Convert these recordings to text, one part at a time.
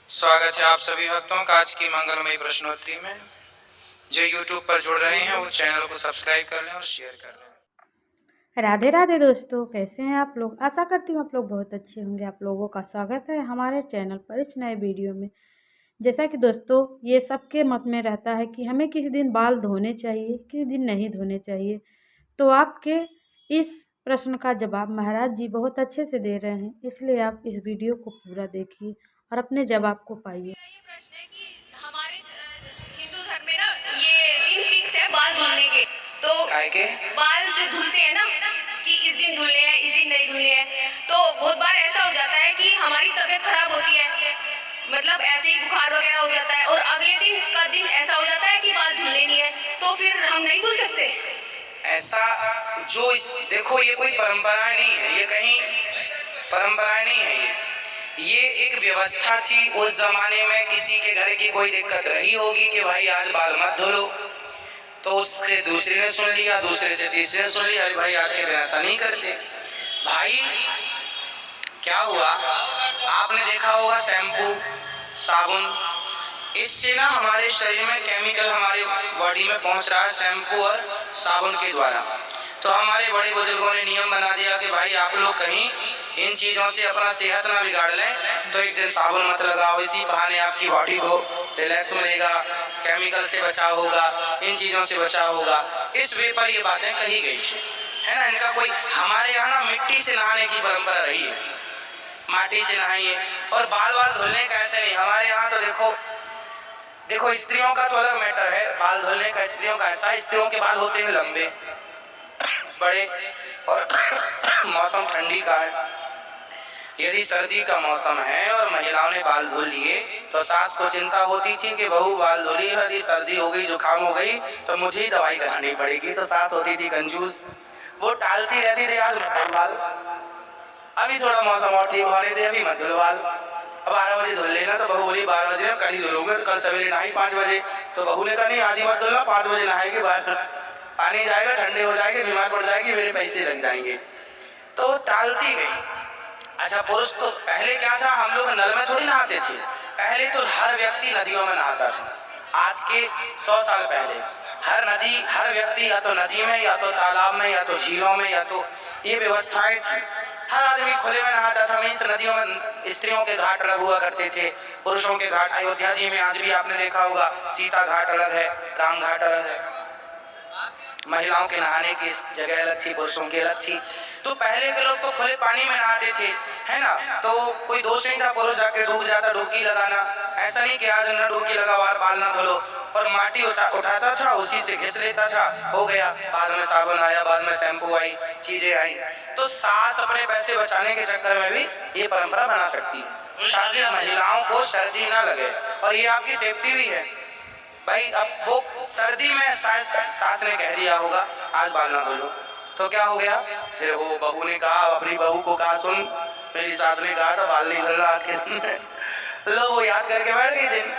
स्वागत है आप सभी भक्तों का आज की मंगलमयी प्रश्नोत्तरी में। जो यूट्यूब पर जुड़ रहे हैं वो चैनल को सब्सक्राइब कर लें और शेयर कर लें। राधे राधे दोस्तों, कैसे हैं आप लोग। आशा करती हूँ आप लोग बहुत अच्छे होंगे। आप लोगों का स्वागत है हमारे चैनल पर इस नए वीडियो में। जैसा कि दोस्तों ये सबके मत में रहता है कि हमें किसी दिन बाल धोने चाहिए, किसी दिन नहीं धोने चाहिए। तो आपके इस प्रश्न का जवाब महाराज जी बहुत अच्छे से दे रहे हैं, इसलिए आप इस वीडियो को पूरा देखिए और अपने जवाब को पाइए। ये प्रश्न है कि हमारे हिंदू धर्म में ना ये दिन फिक्स है बाल धुलने के। तो बाल जो धुलते हैं ना कि इस दिन धुलने हैं, इस दिन नहीं धुलने हैं। तो बहुत बार ऐसा हो जाता है कि हमारी तबीयत खराब होती है, मतलब ऐसे ही बुखार वगैरह हो जाता है और अगले दिन का दिन ऐसा हो जाता है कि बाल धुलने नहीं है, तो फिर हम नहीं धुल सकते। ऐसा देखो, ये कोई परंपराएं नहीं है, ये कहीं परंपराएं नहीं है। ये एक व्यवस्था थी उस जमाने में। किसी के घर की कोई दिक्कत रही होगी कि भाई आज बाल मत धुलो, तो उससे दूसरे ने सुन लिया, दूसरे से तीसरे ने सुन लिया, अरे भाई आज के दिन ऐसा नहीं करते। भाई क्या हुआ, आपने देखा होगा शैम्पू, साबुन, इससे ना हमारे शरीर में केमिकल हमारे बॉडी में पहुंच रहा है शैम्पू और साबुन के द्वारा। तो हमारे बड़े बुजुर्गों ने नियम बना दिया कि भाई आप लोग कहीं इन चीज़ों से अपना सेहत ना बिगाड़ लें, तो एक दिन साबुन मत लगाओ, इसी बहाने आपकी बॉडी को रिलैक्स मिलेगा, केमिकल से बचाव होगा, इन चीज़ों से बचाव होगा। इस वे पर ये बातें कही गई थी, है ना। इनका कोई, हमारे यहाँ ना मिट्टी से नहाने की परंपरा रही है, माटी से नहाइए। और बाल बाल धुलने का ऐसे नहीं, हमारे यहाँ तो देखो स्त्रियों का तो अलग मैटर है, बाल धुलने का स्त्रियों का ऐसा, स्त्रियों के बाल होते हैं लंबे बड़े, और मौसम ठंडी का है। यदि सर्दी का मौसम है और महिलाओं ने बाल धुल लिए तो सास को चिंता होती थी कि बहू बाल धुली, यदि सर्दी हो गई, जुकाम हो गई तो मुझे ही दवाई करानी पड़ेगी। तो सास होती थी कंजूस, वो टालती रहती थी, आज मत बाल, अभी थोड़ा मौसम और ठीक होने दे, अभी मत धुल बाल। अब 12 बजे धुल लेना, तो बहू बोली 12 बजे कल ही धुलूंगे, तो कल सवेरे नहाई 5 बजे। तो बहू ने कहा नहीं आज ही मत धुलना, 5 बजे नहाएगी, बाल पानी जाएगा, ठंडे हो जाएंगे, बीमार पड़ जाएगी, मेरे पैसे लग जाएंगे। तो टालती गई। अच्छा, पुरुष तो पहले क्या था, हम लोग नल में थोड़ी नहाते थे, पहले तो हर व्यक्ति नदियों में नहाता था। आज के 100 साल पहले हर नदी, हर व्यक्ति या तो नदी में, या तो तालाब में, या तो झीलों में, या तो ये व्यवस्थाएं थी। हर आदमी खुले में नहाता था। इस नदियों में स्त्रियों के घाट अलग हुआ करते थे, पुरुषों के घाट। अयोध्या जी में आज भी आपने देखा होगा, सीता घाट अलग है, राम घाट अलग है। महिलाओं के नहाने की जगह अलग थी, पुरुषों की अलग थी। तो पहले के लोग तो खुले पानी में नहाते थे, है ना। तो कोई दोष नहीं था पुरुष जाके डूब जाता, डुबकी लगाना। ऐसा नहीं कि आज न डुबकी लगा बाल ना धुलो, और माटी उठाता था, उसी से घिस लेता था, हो गया। बाद में साबुन आया, बाद में शैम्पू आई, चीजें आई। तो सास अपने पैसे बचाने के चक्कर में भी ये परंपरा बना सकती है, ताकि महिलाओं को सर्दी ना लगे, और ये आपकी सेफ्टी भी है। भाई अब वो सर्दी में सास ने कह दिया होगा आज बाल ना धुलो, तो क्या हो गया, फिर वो बहू ने कहा, अपनी बहू को कहा, सुन मेरी सास ने कहा था बाल नहीं धुलना आज के दिन में। लो वो याद करके बैठ गई, दिन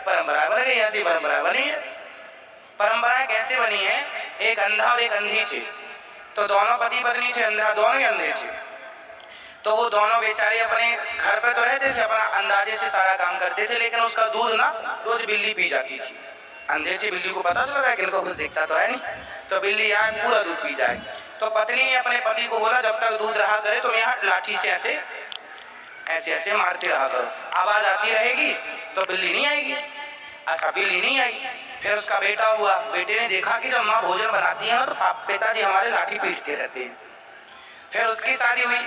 परंपरा बन गई। ऐसी परंपरा बनी है। परंपराएं कैसे बनी है, एक अंधा और एक अंधी थी, तो दोनों पति पत्नी थे, अंधा दोनों ही अंधे थे। तो वो दोनों बेचारे अपने घर पे तो रहते थे, अपना अंदाजे से सारा काम करते थे, लेकिन उसका दूध ना रोज बिल्ली पी जाती थी। अंधे थे, बिल्ली को पता चला कि इनको कुछ दिखता तो है नहीं, तो बिल्ली यार पूरा दूध पी जाए। तो पत्नी ने अपने पति को बोला, जब तक दूध रहा करे तुम यहाँ लाठी से ऐसे ऐसे ऐसे मारते रहा करो, आवाज आती रहेगी तो बिल्ली नहीं आएगी। अच्छा, बिल्ली नहीं आई। फिर उसका बेटा हुआ, बेटे ने देखा कि जब माँ भोजन बनाती है ना तो पिताजी हमारे लाठी पीटते रहते हैं। फिर उसकी शादी हुई,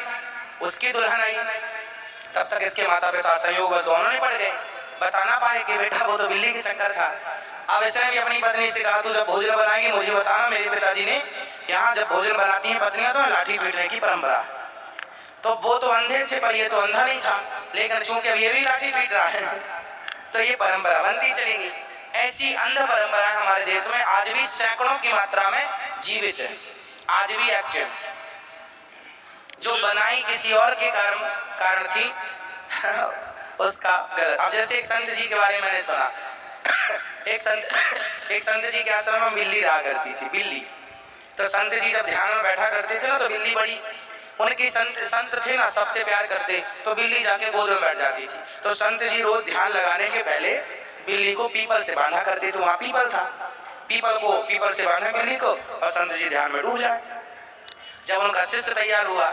उसकी दुल्हन आई, तब तक इसके माता पिता संयोग दोनों ने पड़ गए, बता ना पाए कि बेटा वो तो बिल्ली के चक्कर था। अब इसने भी अपनी पत्नी से कहा, तू जब भोजन बनाएगी मुझे बताना, मेरे पिताजी ने यहाँ जब भोजन बनाती हैं पत्नियां तो लाठी पीटने की परंपरा। तो वो तो अंधे थे, पर ये तो अंधा नहीं था, लेकिन चूंकि अब ये भी लाठी पीट रहा है तो ये परंपरा बनती चलेगी। ऐसी अंध परंपराएं हमारे देश में आज भी सैकड़ों की मात्रा में जीवित है, आज भी एक्टिव, जो बनाई किसी और के कारण थी उसका गलत। अब जैसे एक संत जी के बारे में मैंने सुना, एक संत जी के आश्रम में बिल्ली रहा करती थी, बिल्ली। तो संत जी जब ध्यान में बैठा करते थे ना, तो बिल्ली बड़ी उनकी संत थे ना, सबसे प्यार करते, तो बिल्ली जाके गोद में बैठ जाती थी। तो संत जी रोज ध्यान लगाने के पहले बिल्ली को पीपल से बांधा करते थे। वहां पीपल था, पीपल से बांधा बिल्ली को, और संत जी ध्यान में डूब जाए। जब उनका शिष्य तैयार हुआ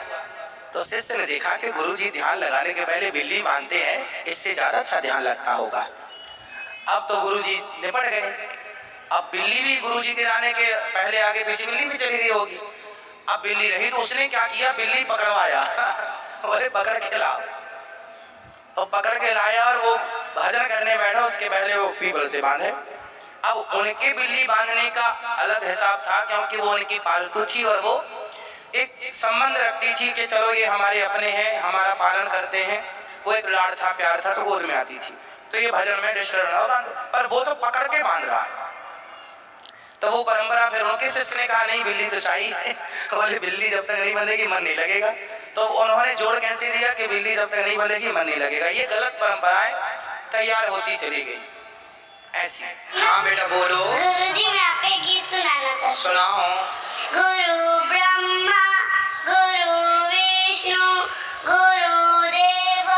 तो शिष्य ने देखा कि गुरुजी ध्यान लगाने के पहले बिल्ली बांधते हैं, इससे ज्यादा अच्छा ध्यान लगता होगा। अब तो गुरुजी निपट गए। अब बिल्ली भी गुरुजी के जाने के पहले आगे पीछे बिल्ली भी चली गई होगी। अब बिल्ली रही तो उसने क्या किया, बिल्ली पकड़वाया। अरे पकड़ के लाओ, तो पकड़ के लाया और वो भजन करने बैठा, उसके पहले वो पीपल से बांधे। अब उनके बिल्ली बांधने का अलग हिसाब था, क्योंकि वो उनकी पालतू थी और वो एक संबंध रखती थी कि चलो ये हमारे अपने हैं, हमारा पालन करते हैं। वो एक लाड़ था, प्यार था, तो गोद में आती थी। तो ये भजन में डिस्टर्ब ना हो बांधो, पर वो तो पकड़ के बांध रहा है। तो वो परंपरा फिर उनके शिष्य ने कहा नहीं बिल्ली तो चाहिए। बोले बिल्ली जब तक नहीं बंधेगी मन नहीं लगेगा। तो उन्होंने जोड़ कैसे दिया कि बिल्ली जब तक नहीं बंधेगी मन नहीं लगेगा। ये गलत परंपराएं तैयार होती चली गई ऐसी। हाँ बेटा बोलो। गुरुजी मैं आपको एक गीत सुनाना चाहती हूँ। सुनाओ। गुरु ब्रह्मा गुरु विष्णु गुरुदेव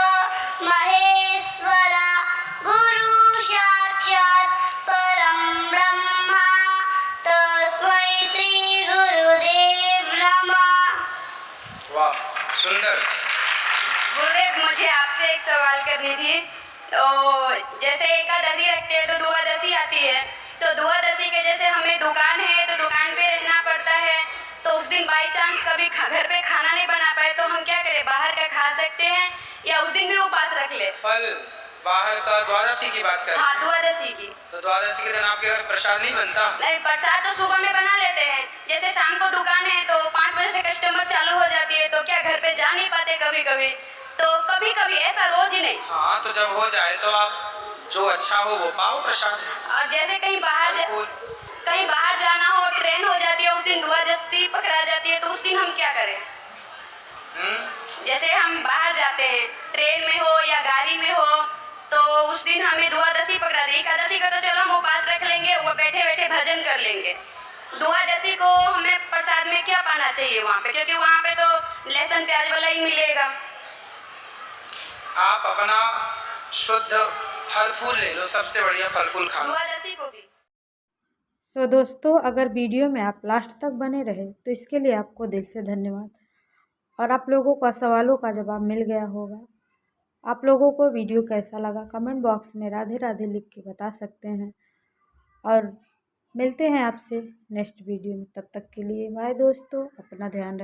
महेश्वरा गुरु साक्षात परम ब्रह्मा तस्मै श्री गुरुदेव नमः। वाह सुंदर। गुरुदेव मुझे आपसे एक सवाल करनी थी। तो जैसे एकादशी रखते हैं तो द्वादशी आती है, तो द्वादशी के जैसे हमें दुकान है तो दुकान पे रहना पड़ता है, तो उस दिन बाई चांस कभी घर पे खाना नहीं बना पाए तो हम क्या करें, बाहर का खा सकते हैं या उस दिन भी उपवास रख ले? फल बाहर का द्वादशी की बात कर। हाँ द्वादशी की। तो द्वादशी के दिन आपके घर प्रसाद नहीं बनता? नहीं, प्रसाद तो सुबह में बना लेते हैं। जैसे शाम को दुकान है तो 5 बजे से कस्टमर चालू हो जाती है, तो क्या घर पे जा नहीं पाते कभी कभी, तो कभी कभी, ऐसा रोज नहीं। हाँ तो जब हो जाए तो आप जो अच्छा हो वो पाओ प्रसाद। और जैसे कहीं बाहर जाना हो, ट्रेन हो जाती है उस दिन द्वादशी पकड़ा जाती है, तो उस दिन हम क्या करें? जैसे हम बाहर जाते हैं ट्रेन में हो या गाड़ी में हो, तो उस दिन हमें द्वादशी पकड़ा दी। एकादशी का तो चलो हम उपवास रख लेंगे, वो बैठे बैठे भजन कर लेंगे। द्वादशी को हमें प्रसाद में क्या पाना चाहिए वहाँ पे, क्योंकि वहाँ पे तो लहसुन प्याज वाला ही मिलेगा। आप अपना शुद्ध फल फूल ले लो, सबसे बढ़िया फल फूल खाना। द्वादशी को भी। सो दोस्तों अगर वीडियो में आप लास्ट तक बने रहे तो इसके लिए आपको दिल से धन्यवाद। और आप लोगों का सवालों का जवाब मिल गया होगा। आप लोगों को वीडियो कैसा लगा कमेंट बॉक्स में राधे राधे लिख के बता सकते हैं। और मिलते हैं आपसे नेक्स्ट वीडियो में, तब तक के लिए बाय दोस्तों, अपना ध्यान रखें।